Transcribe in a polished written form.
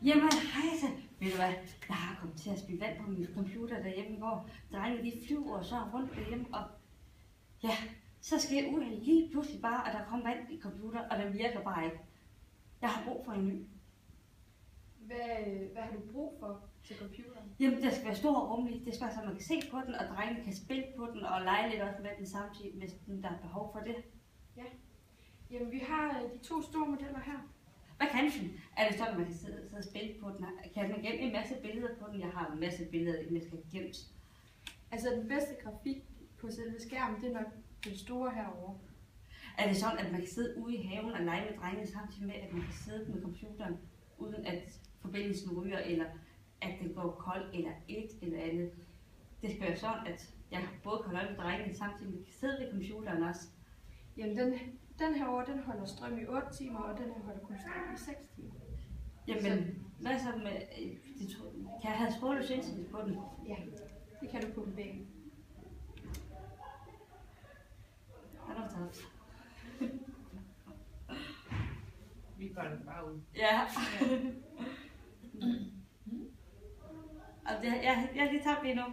Jamen, hej så. Ved du hvad, jeg har kommet til at spille vand på min computer derhjemme i går. Drengene de flyver og så rundt derhjemme, og ja, så sker uheldet lige pludselig bare, at der kommer vand i computer, og den virker bare ikke. Jeg har brug for en ny. Hvad har du brug for til computeren? Jamen, der skal være stor og rummelig. Det skal være så, man kan se på den, og drengene kan spille på den, og lege lidt også med den samtidig, hvis der er behov for det. Ja. Jamen, vi har de 2 store modeller her. Hvad kan den? Er det sådan, at man kan sidde og spille på den? Kan man gemme en masse billeder på den? Jeg har en masse billeder, jeg skal gemt. Altså, den bedste grafik på selve skærmen, det er nok den store herovre. Er det sådan, at man kan sidde ude i haven og lege med drengene samtidig med, at man kan sidde med computeren, uden at forbindelsen ryger, eller at den går kold, eller et eller andet? Det skal være sådan, at jeg både kan holde med drengene samtidig med, at kan sidde ved computeren også. Jamen, den herovre, den holder strøm i 8 timer, og den her holder kun strøm i 6 timer. Jamen, hvad så med... Kan jeg have trådløs internet på den? Ja, det kan du på den begge. Har du taget? Vi går den bare ud. Ja. Og det, jeg har lige tabt lige nu.